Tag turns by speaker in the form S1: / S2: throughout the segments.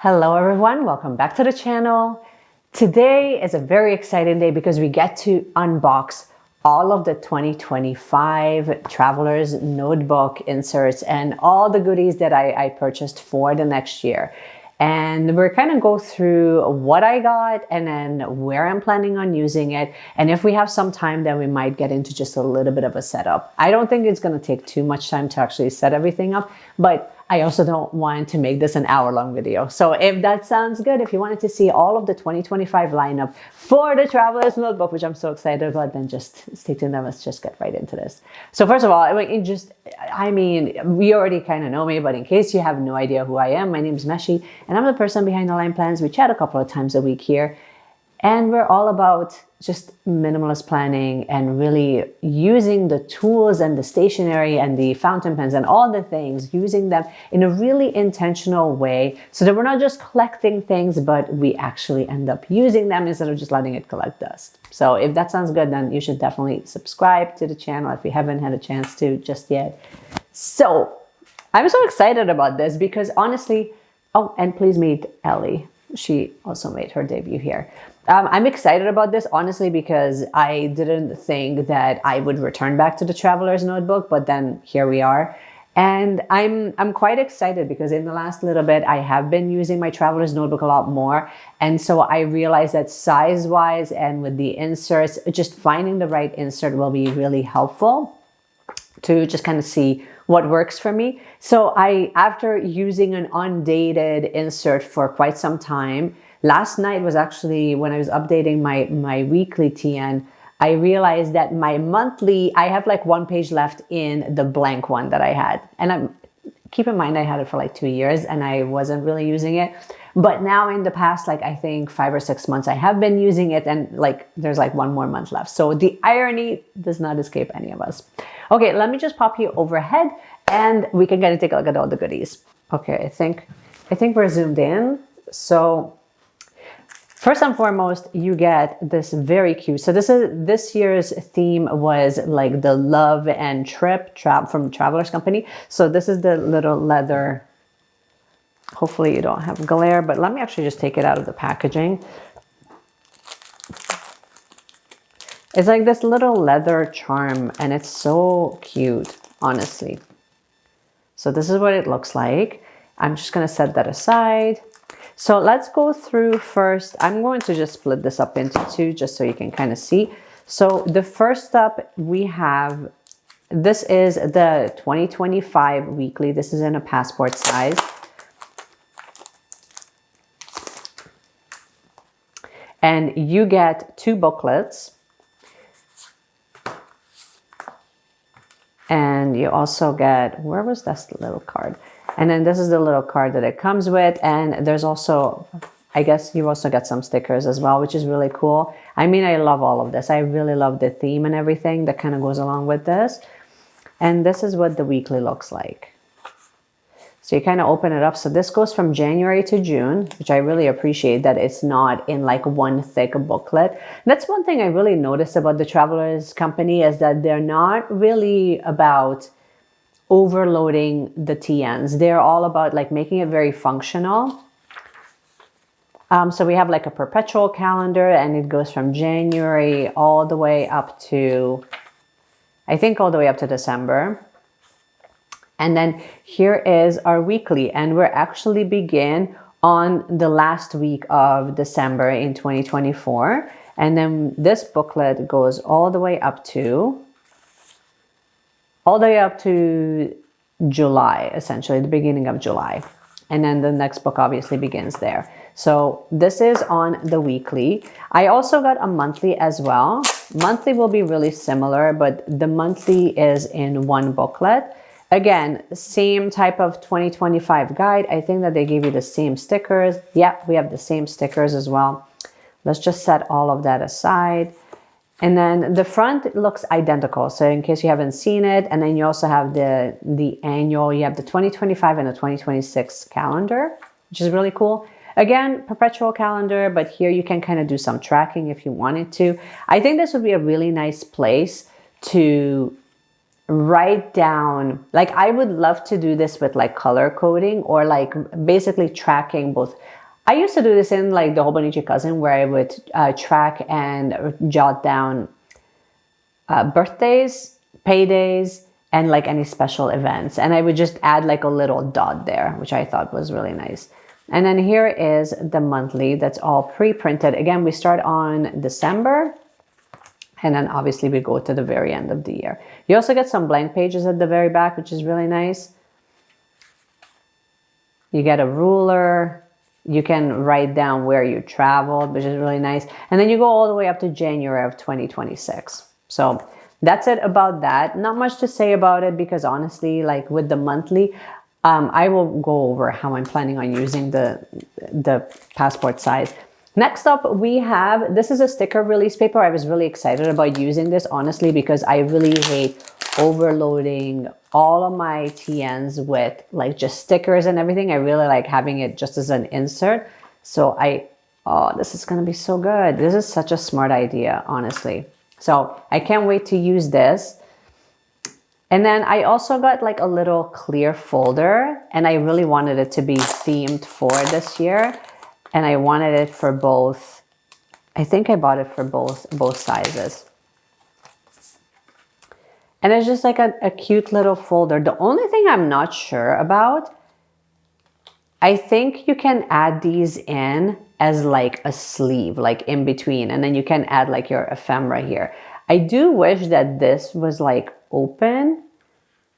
S1: Hello everyone, welcome back to the channel. Today is a very exciting day because we get to unbox all of the 2025 Traveler's Notebook inserts and all the goodies that I purchased for the next year. And we're kind of go through what I got and then where I'm planning on using it. And if we have some time, then we might get into just a little bit of a setup. I don't think it's going to take too much time to actually set everything up, but I also don't want to make this an hour-long video. So if that sounds good, if you wanted to see all of the 2025 lineup for the Traveler's Notebook, which I'm so excited about, then just stay tuned and let's just get right into this. So first of all, we already kind of know me, but in case you have no idea who I am, my name is Meshi, and I'm the person behind Align Plans. We chat a couple of times a week here, and we're all about just minimalist planning and really using the tools and the stationery and the fountain pens and all the things, using them in a really intentional way so that we're not just collecting things, but we actually end up using them instead of just letting it collect dust. So if that sounds good, then you should definitely subscribe to the channel if you haven't had a chance to just yet. So I'm so excited about this because honestly, oh, and please meet Ellie. She also made her debut here. I'm excited about this, honestly, because I didn't think that I would return back to the Traveler's Notebook, but then here we are. And I'm quite excited because in the last little bit, I have been using my Traveler's Notebook a lot more. And so I realized that size-wise and with the inserts, just finding the right insert will be really helpful to just kind of see what works for me. So after using an undated insert for quite some time, last night was actually when I was updating my weekly TN, I realized that my monthly, I have like one page left in the blank one that I had. And keep in mind, I had it for like 2 years and I wasn't really using it. But now in the past, like I think 5 or 6 months, I have been using it and like there's like one more month left. So the irony does not escape any of us. Okay, let me just pop you overhead and we can kind of take a look at all the goodies. Okay, I think we're zoomed in. So first and foremost, you get this very cute. So this year's theme was like the love and trip from Traveler's Company. So this is the little leather. Hopefully you don't have glare, but let me actually just take it out of the packaging. It's like this little leather charm and it's so cute, honestly. So this is what it looks like. I'm just going to set that aside. So let's go through first. I'm going to just split this up into two just so you can kind of see. So the first up we have, this is the 2025 weekly. This is in a passport size. And you get 2 booklets. And you also get, where was this little card? And then this is the little card that it comes with. And there's also, I guess you also get some stickers as well, which is really cool. I mean, I love all of this. I really love the theme and everything that kind of goes along with this. And this is what the weekly looks like. So you kind of open it up. So this goes from January to June, which I really appreciate that it's not in like one thick booklet. That's one thing I really noticed about the Traveler's Company is that they're not really about overloading the TNs. They're all about like making it very functional. So we have like a perpetual calendar and it goes from January all the way up to, I think all the way up to December. And then here is our weekly, and we're actually begin on the last week of December in 2024. And then this booklet goes all the way up to July, essentially the beginning of July. And then the next book obviously begins there. So this is on the weekly. I also got a monthly as well. Monthly will be really similar, but the monthly is in one booklet. Again, same type of 2025 guide. I think that they gave you the same stickers. Yep, we have the same stickers as well. Let's just set all of that aside. And then the front looks identical. So in case you haven't seen it, and then you also have the annual, you have the 2025 and the 2026 calendar, which is really cool. Again, perpetual calendar, but here you can kind of do some tracking if you wanted to. I think this would be a really nice place to write down, like I would love to do this with like color coding or like basically tracking both. I used to do this in like the Hobonichi Cousin where I would track and jot down birthdays, paydays, and like any special events. And I would just add like a little dot there, which I thought was really nice. And then here is the monthly that's all pre-printed. Again, we start on December. And then obviously we go to the very end of the year. You also get some blank pages at the very back, which is really nice. You get a ruler. You can write down where you traveled, which is really nice. And then you go all the way up to January of 2026. So that's it about that. Not much to say about it because honestly, like with the monthly, I will go over how I'm planning on using the passport size. Next up, we have, this is a sticker release paper. I was really excited about using this, honestly, because I really hate overloading all of my TNs with like just stickers and everything. I really like having it just as an insert. So oh, this is going to be so good. This is such a smart idea, honestly. So I can't wait to use this. And then I also got like a little clear folder and I really wanted it to be themed for this year. And I wanted it for both, I think I bought it for both sizes. And it's just like a cute little folder. The only thing I'm not sure about, I think you can add these in as like a sleeve, like in between. And then you can add like your ephemera here. I do wish that this was like open.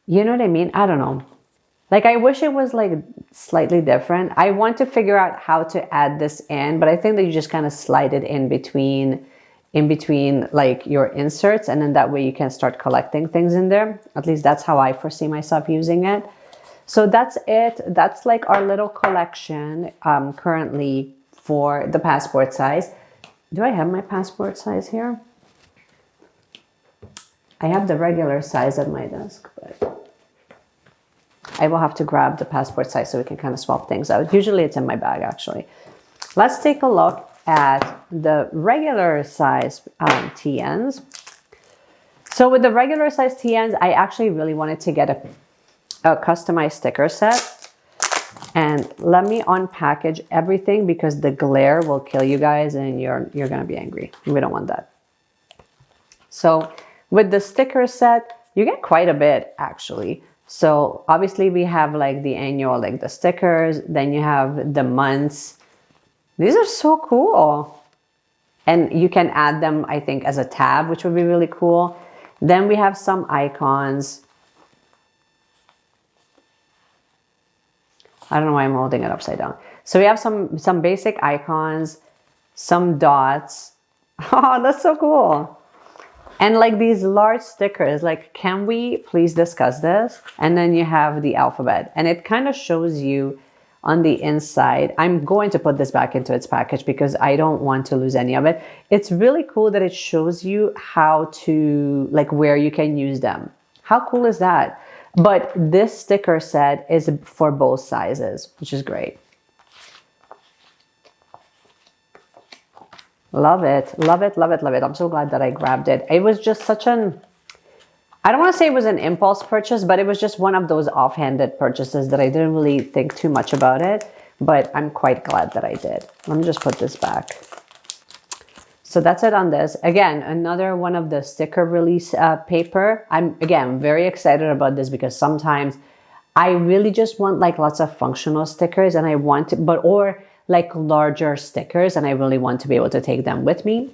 S1: You know what I mean? I don't know. Like I wish it was like slightly different. I want to figure out how to add this in, but I think that you just kind of slide it in between like your inserts, and then that way you can start collecting things in there. At least that's how I foresee myself using it. So that's it. That's like our little collection currently for the passport size. Do I have my passport size here? I have the regular size at my desk, but I will have to grab the passport size so we can kind of swap things out. Usually it's in my bag, actually. Let's take a look at the regular size TNs. So with the regular size TNs, I actually really wanted to get a customized sticker set. And let me unpackage everything because the glare will kill you guys and you're going to be angry. We don't want that. So with the sticker set, you get quite a bit, actually. So obviously we have like the annual, like the stickers, then you have the months. These are so cool. And you can add them, I think, as a tab, which would be really cool. Then we have some icons. I don't know why I'm holding it upside down. So we have some basic icons, some dots. Oh, that's so cool. And like these large stickers, like, can we please discuss this? And then you have the alphabet. And it kind of shows you on the inside. I'm going to put this back into its package because I don't want to lose any of it. It's really cool that it shows you how to, like, where you can use them. How cool is that? But this sticker set is for both sizes, which is great. Love it, love it, love it, love it. I'm so glad that I grabbed it. It was just such an, I don't want to say it was an impulse purchase, but it was just one of those offhanded purchases that I didn't really think too much about it, but I'm quite glad that I did. Let me just put this back. So that's it on this. Again, another one of the sticker release paper. I'm, again, very excited about this because sometimes I really just want like lots of functional stickers and I want to, or like larger stickers, and I really want to be able to take them with me.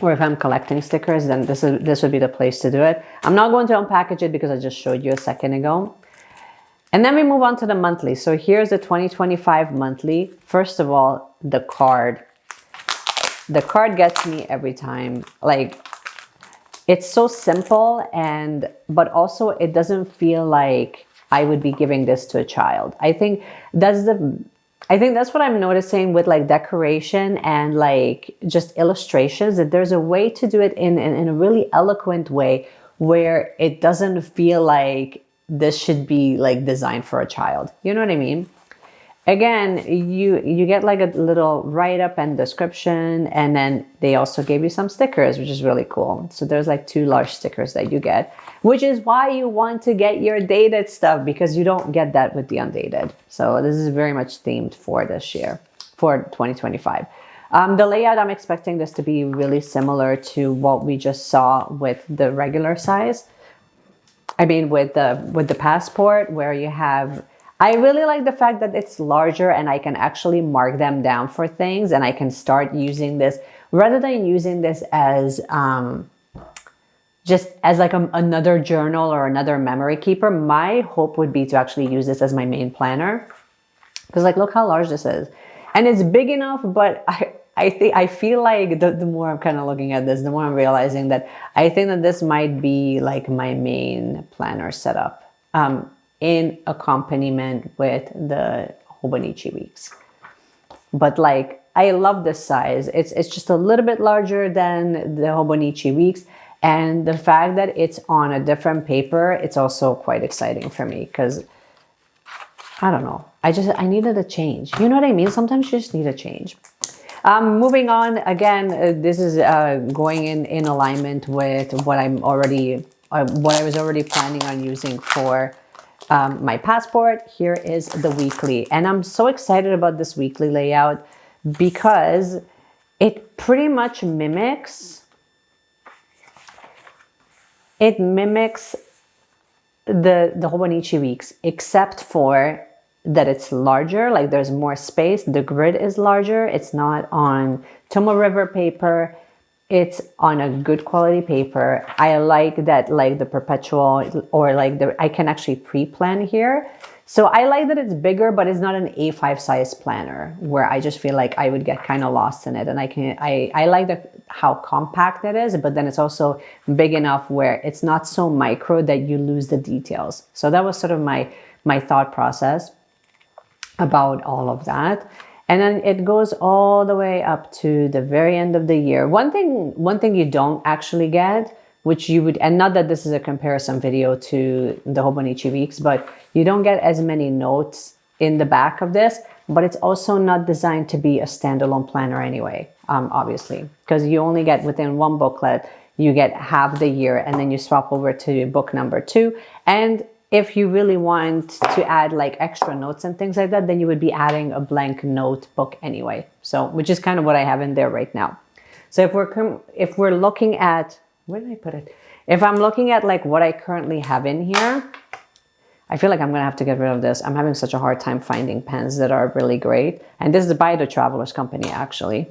S1: Or if I'm collecting stickers, then this would be the place to do it. I'm not going to unpackage it because I just showed you a second ago. And then we move on to the monthly. So here's the 2025 monthly. First of all, the card. The card gets me every time. Like, it's so simple, but also it doesn't feel like I would be giving this to a child. I think that's what I'm noticing with like decoration and like just illustrations, that there's a way to do it in a really eloquent way where it doesn't feel like this should be like designed for a child. You know what I mean? again, you get like a little write-up and description, and then they also gave you some stickers, which is really cool. So there's like 2 large stickers that you get, which is why you want to get your dated stuff, because you don't get that with the undated. So this is very much themed for this year, for 2025. The layout, I'm expecting this to be really similar to what we just saw with the regular size. I mean, with the passport, where you have, I really like the fact that it's larger and I can actually mark them down for things, and I can start using this rather than using this as just as like another journal or another memory keeper. My hope would be to actually use this as my main planner, because like, look how large this is, and it's big enough. But I feel like the more I'm kind of looking at this, the more I'm realizing that I think that this might be like my main planner setup, in accompaniment with the Hobonichi weeks. But like, I love this size. It's just a little bit larger than the Hobonichi weeks. And the fact that it's on a different paper, it's also quite exciting for me, because I don't know. I needed a change. You know what I mean? Sometimes you just need a change. Moving on, again, this is going in alignment with what I was already planning on using for my passport. Here is the weekly, and I'm so excited about this weekly layout because it pretty much mimics the Hobonichi weeks, except for that it's larger, like there's more space. The grid is larger. It's not on Tomoe River paper. It's on a good quality paper. I like that, like the perpetual, or like I can actually pre-plan here. So I like that it's bigger, but it's not an A5 size planner where I just feel like I would get kind of lost in it. And I like how compact it is, but then it's also big enough where it's not so micro that you lose the details. So that was sort of my thought process about all of that. And then it goes all the way up to the very end of the year. One thing you don't actually get, which you would, and not that this is a comparison video to the Hobonichi weeks, but you don't get as many notes in the back of this, but it's also not designed to be a standalone planner anyway, obviously, because you only get within one booklet, you get half the year, and then you swap over to book number 2. And if you really want to add like extra notes and things like that, then you would be adding a blank notebook anyway. So, which is kind of what I have in there right now. So if we're looking at, where did I put it? If I'm looking at like what I currently have in here, I feel like I'm gonna have to get rid of this. I'm having such a hard time finding pens that are really great. And this is by the Travelers Company, actually.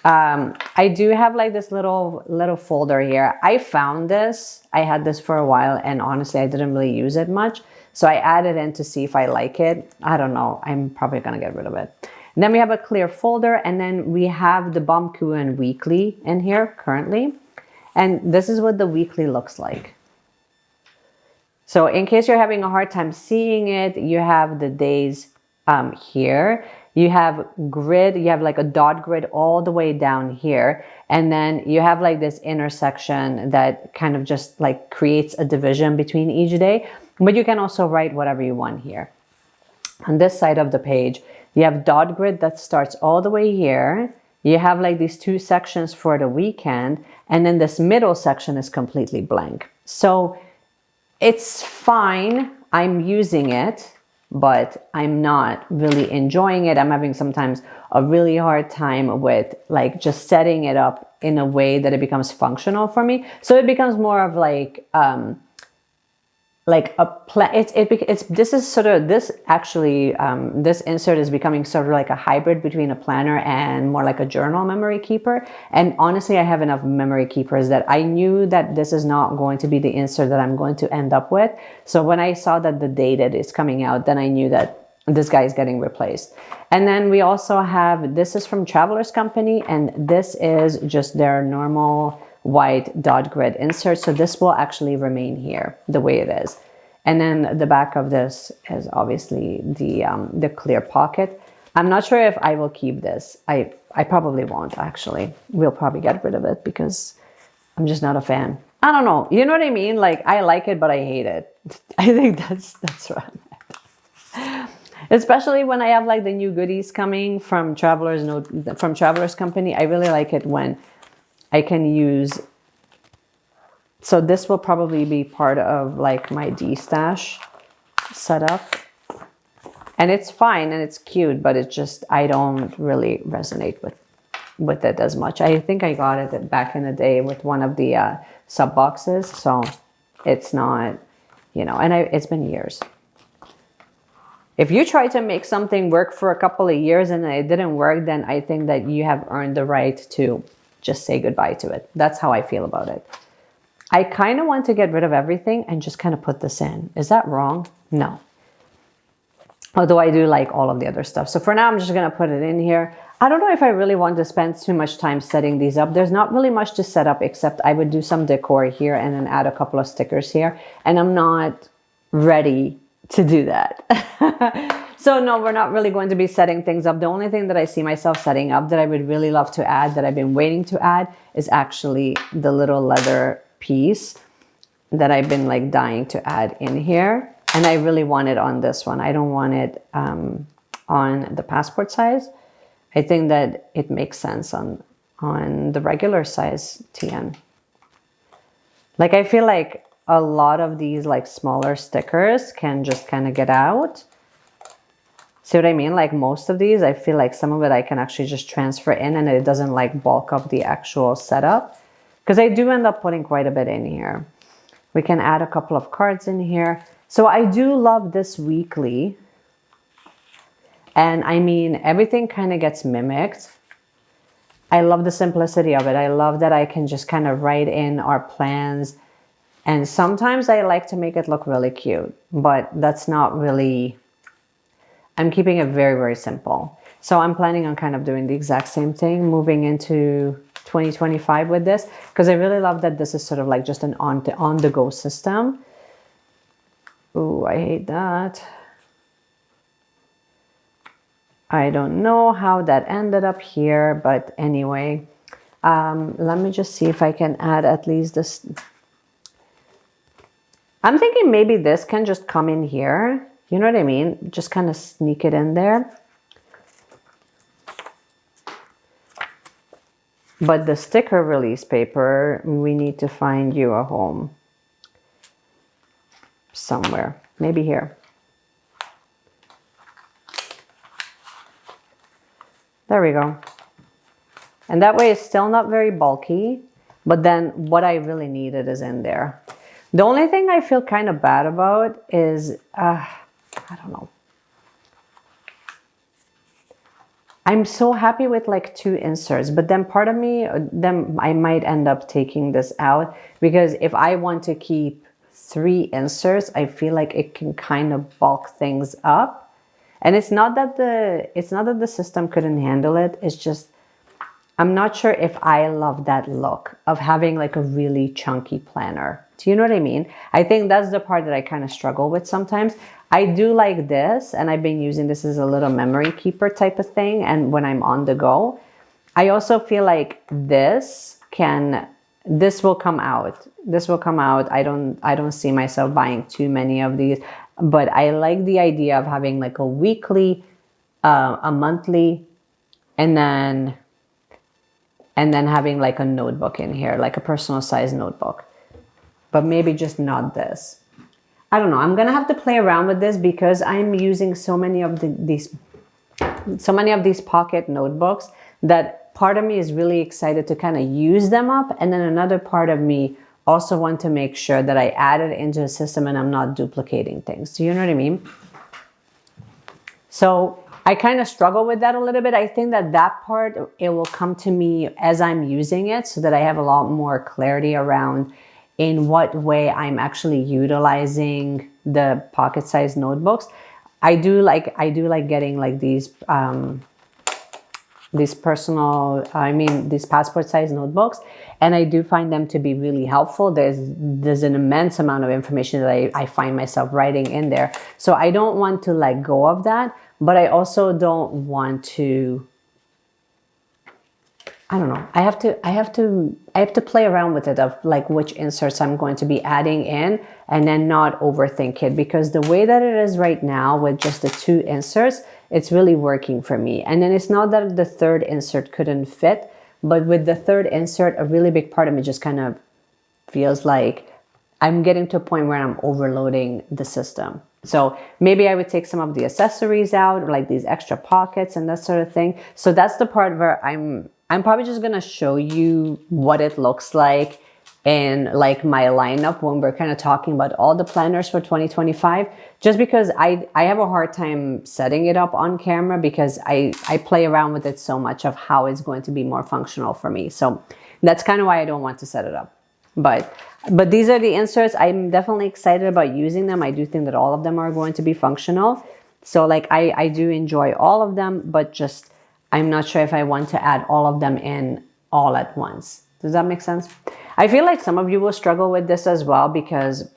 S1: I do have like this little folder here. I found this. I had this for a while, and honestly, I didn't really use it much. So I added in to see if I like it. I don't know. I'm probably gonna get rid of it. And then we have a clear folder, and then we have the Baumkuchen Weekly in here currently. And this is what the weekly looks like. So in case you're having a hard time seeing it, you have the days here. You have grid, you have like a dot grid all the way down here. And then you have like this intersection that kind of just like creates a division between each day. But you can also write whatever you want here. On this side of the page, you have dot grid that starts all the way here. You have like these 2 sections for the weekend. And then this middle section is completely blank. So it's fine. I'm using it, but I'm not really enjoying it. I'm having sometimes a really hard time with like just setting it up in a way that it becomes functional for me. So it becomes more of like a plan. This is sort of, this actually, this insert is becoming sort of like a hybrid between a planner and more like a journal memory keeper. And honestly, I have enough memory keepers that I knew that this is not going to be the insert that I'm going to end up with. So when I saw that the dated is coming out, then I knew that this guy is getting replaced. And then we also have, this is from Travelers Company, and this is just their normal white dot grid insert. So this will actually remain here the way it is. And then the back of this is obviously the clear pocket. I'm not sure if I will keep this. I probably won't, actually. We'll probably get rid of it because I'm just not a fan. I don't know. You know what I mean? Like, I like it, but I hate it. I think that's right. Especially when I have like the new goodies coming from Travelers Company. I really like it when I can use. So this will probably be part of like my D-stash setup. And it's fine and it's cute, but it's just, I don't really resonate with it as much. I think I got it back in the day with one of the sub boxes. So it's not, and it's been years. If you try to make something work for a couple of years and it didn't work, then I think that you have earned the right to just say goodbye to it. That's how I feel about it. I kind of want to get rid of everything and just kind of put this in. Is that wrong? No. Although I do like all of the other stuff. So for now, I'm just going to put it in here. I don't know if I really want to spend too much time setting these up. There's not really much to set up, except I would do some decor here and then add a couple of stickers here. And I'm not ready to do that. So no, we're not really going to be setting things up. The only thing that I see myself setting up that I would really love to add, that I've been waiting to add, is actually the little leather piece that I've been like dying to add in here. And I really want it on this one. I don't want it on the passport size. I think that it makes sense on the regular size TN. Like I feel like a lot of these like smaller stickers can just kind of get out. See what I mean? Like most of these, I feel like some of it I can actually just transfer in and it doesn't like bulk up the actual setup. Because I do end up putting quite a bit in here. We can add a couple of cards in here. So I do love this weekly. And I mean, everything kind of gets mimicked. I love the simplicity of it. I love that I can just kind of write in our plans. And sometimes I like to make it look really cute, but that's not really, I'm keeping it very, very simple. So I'm planning on kind of doing the exact same thing, moving into 2025 with this, because I really love that this is sort of like just an on-the-go system. Ooh, I hate that. I don't know how that ended up here, but anyway, let me just see if I can add at least this. I'm thinking maybe this can just come in here. You know what I mean? Just kind of sneak it in there. But the sticker release paper, we need to find you a home. Somewhere. Maybe here. There we go. And that way it's still not very bulky, but then what I really needed is in there. The only thing I feel kind of bad about is, I don't know. I'm so happy with like 2 inserts, but then part of me, then I might end up taking this out, because if I want to keep 3 inserts, I feel like it can kind of bulk things up. And it's not that the system couldn't handle it. It's just, I'm not sure if I love that look of having like a really chunky planner. Do you know what I mean? I think that's the part that I kind of struggle with sometimes. I do like this, and I've been using this as a little memory keeper type of thing. And when I'm on the go, I also feel like this will come out. This will come out. I don't see myself buying too many of these, but I like the idea of having like a weekly, a monthly, and then having like a notebook in here, like a personal size notebook. But maybe just not this. I don't know. I'm gonna have to play around with this because I'm using so many of these pocket notebooks that part of me is really excited to kind of use them up, and then another part of me also want to make sure that I add it into the system and I'm not duplicating things. Do you know what I mean? So I kind of struggle with that a little bit. I think that part, it will come to me as I'm using it, so that I have a lot more clarity around in what way I'm actually utilizing the pocket-sized notebooks. I do like getting like these passport-sized notebooks, and I do find them to be really helpful. There's an immense amount of information that I find myself writing in there. So I don't want to let go of that, but I also don't want to I don't know. I have to play around with it of like which inserts I'm going to be adding in and then not overthink it, because the way that it is right now with just the 2 inserts, it's really working for me. And then it's not that the 3rd insert couldn't fit, but with the 3rd insert, a really big part of me just kind of feels like I'm getting to a point where I'm overloading the system. So maybe I would take some of the accessories out, like these extra pockets and that sort of thing. So that's the part where I'm probably just gonna show you what it looks like in like my lineup when we're kind of talking about all the planners for 2025, just because I have a hard time setting it up on camera because I play around with it so much of how it's going to be more functional for me. So that's kind of why I don't want to set it up. But these are the inserts. I'm definitely excited about using them. I do think that all of them are going to be functional. So like I do enjoy all of them, but just I'm not sure if I want to add all of them in all at once. Does that make sense? I feel like some of you will struggle with this as well because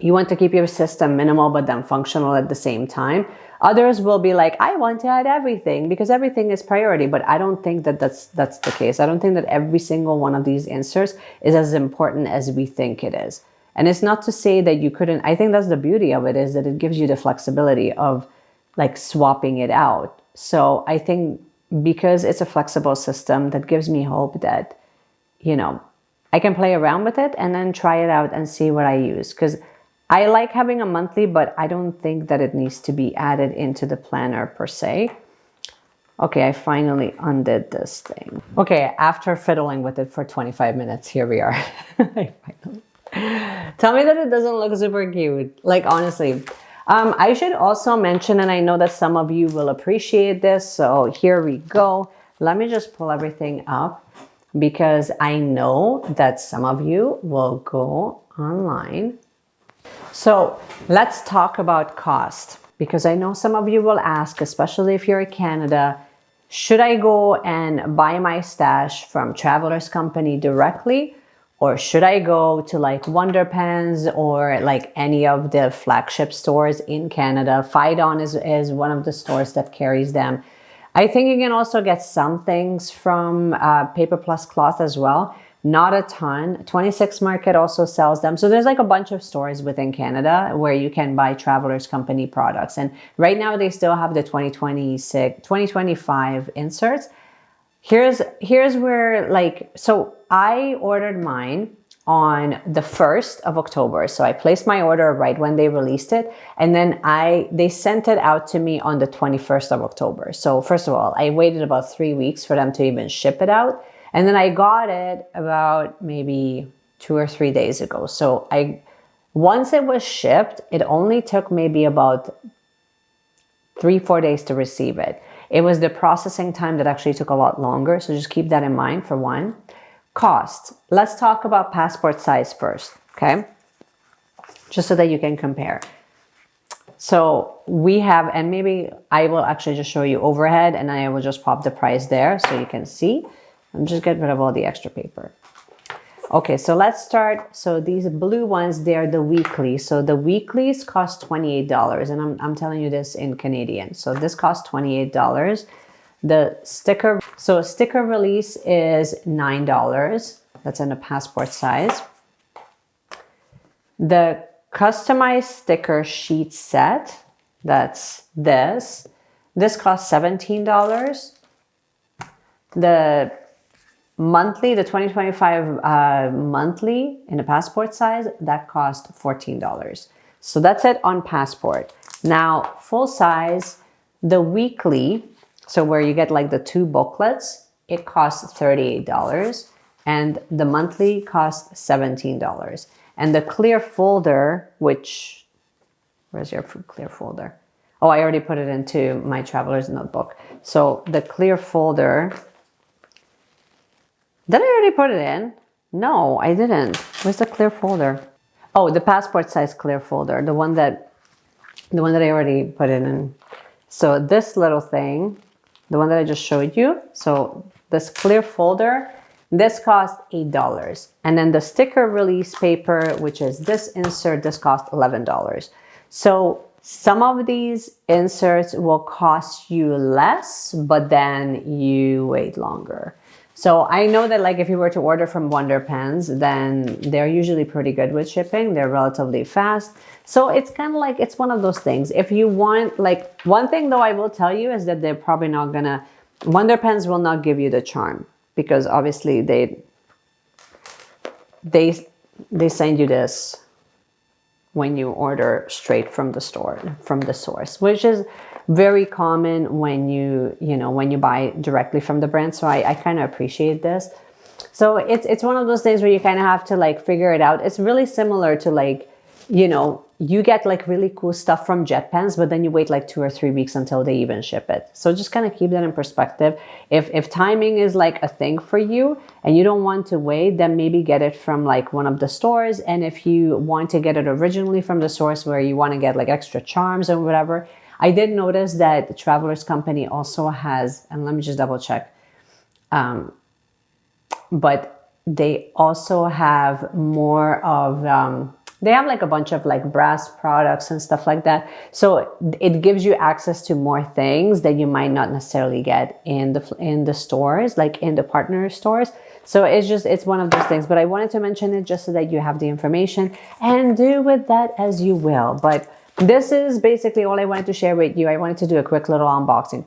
S1: you want to keep your system minimal but then functional at the same time. Others will be like, I want to add everything because everything is priority, but I don't think that that's the case. I don't think that every single one of these inserts is as important as we think it is. And it's not to say that you couldn't, I think that's the beauty of it, is that it gives you the flexibility of like swapping it out. So I think because it's a flexible system, that gives me hope that, you know, I can play around with it and then try it out and see what I use. Because I like having a monthly, but I don't think that it needs to be added into the planner per se. Okay, I finally undid this thing. Okay, after fiddling with it for 25 minutes, here we are. Tell me that it doesn't look super cute. Like, honestly. I should also mention, and I know that some of you will appreciate this, so here we go. Let me just pull everything up because I know that some of you will go online. So let's talk about cost, because I know some of you will ask, especially if you're in Canada, should I go and buy my stash from Traveler's Company directly? Or should I go to like Wonder Pens or like any of the flagship stores in Canada? Fidon is one of the stores that carries them. I think you can also get some things from Paper Plus Cloth as well. Not a ton. 26 Market also sells them. So there's like a bunch of stores within Canada where you can buy Traveler's Company products. And right now they still have the 2025 inserts. Here's where like, so I ordered mine on the 1st of October. So I placed my order right when they released it. And then they sent it out to me on the 21st of October. So first of all, I waited about 3 weeks for them to even ship it out. And then I got it about maybe 2 or 3 days ago. So once it was shipped, it only took maybe about 3-4 days to receive it. It was the processing time that actually took a lot longer. So just keep that in mind for one. Cost. Let's talk about passport size first, okay? Just so that you can compare. So we have, and maybe I will actually just show you overhead and I will just pop the price there so you can see. And just get rid of all the extra paper. Okay, so let's start. So these blue ones, they're the weekly. So the weeklies cost $28, and I'm telling you this in Canadian. So this costs $28. The sticker, so sticker release is $9. That's in a passport size. The customized sticker sheet set, that's this. This costs $17. The monthly, the 2025 monthly in a passport size, that cost $14. So that's it on passport. Now, full size, the weekly, so where you get like the 2 booklets, it costs $38. And the monthly costs $17. And the clear folder, which, where's your clear folder? Oh, I already put it into my traveler's notebook. So the clear folder, did I already put it in? No, I didn't. Where's the clear folder? Oh, the passport size clear folder, the one that I already put it in. So this little thing, the one that I just showed you. So this clear folder, this costs $8. And then the sticker release paper, which is this insert, this costs $11. So some of these inserts will cost you less, but then you wait longer. So I know that like if you were to order from Wonder Pens, then they're usually pretty good with shipping. They're relatively fast. So it's kind of like, it's one of those things. If you want, like, one thing though I will tell you is that they're probably not gonna, Wonder Pens will not give you the charm, because obviously they send you this when you order straight from the store, from the source, which is very common when when you buy directly from the brand. So I kind of appreciate this. So it's one of those things where you kind of have to like figure it out. It's really similar to like, you get like really cool stuff from Jet Pens, but then you wait like 2 or 3 weeks until they even ship it. So just kind of keep that in perspective. If timing is like a thing for you and you don't want to wait, then maybe get it from like one of the stores. And if you want to get it originally from the source where you want to get like extra charms or whatever, I did notice that the Traveler's Company also has, and let me just double check, but they also have more of, they have like a bunch of like brass products and stuff like that. So it gives you access to more things that you might not necessarily get in the stores, like in the partner stores. So it's one of those things, but I wanted to mention it just so that you have the information, and do with that as you will. But this is basically all I wanted to share with you. I wanted to do a quick little unboxing,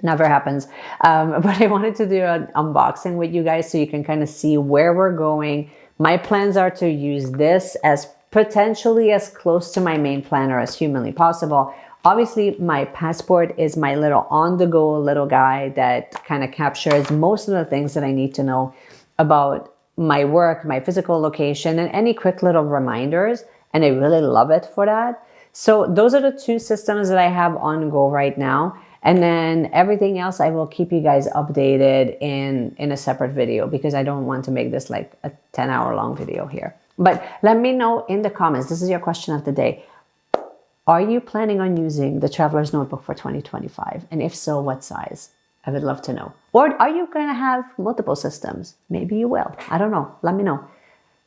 S1: never happens. But I wanted to do an unboxing with you guys so you can kind of see where we're going. My plans are to use this as potentially as close to my main planner as humanly possible. Obviously, my passport is my little on-the-go little guy that kind of captures most of the things that I need to know about my work, my physical location, and any quick little reminders. And I really love it for that. So those are the two systems that I have on go right now. And then everything else, I will keep you guys updated in a separate video, because I don't want to make this like a 10-hour long video here. But let me know in the comments. This is your question of the day. Are you planning on using the Traveler's Notebook for 2025? And if so, what size? I would love to know. Or are you going to have multiple systems? Maybe you will. I don't know. Let me know,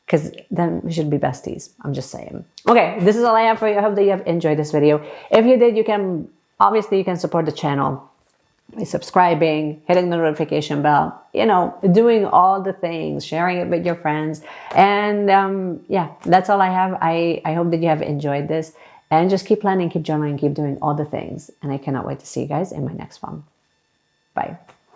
S1: because then we should be besties. I'm just saying. Okay, this is all I have for you. I hope that you have enjoyed this video. If you did, obviously you can support the channel by subscribing, hitting the notification bell, doing all the things, sharing it with your friends. And yeah, that's all I have. I hope that you have enjoyed this, and just keep planning, keep journaling, keep doing all the things. And I cannot wait to see you guys in my next one. Bye.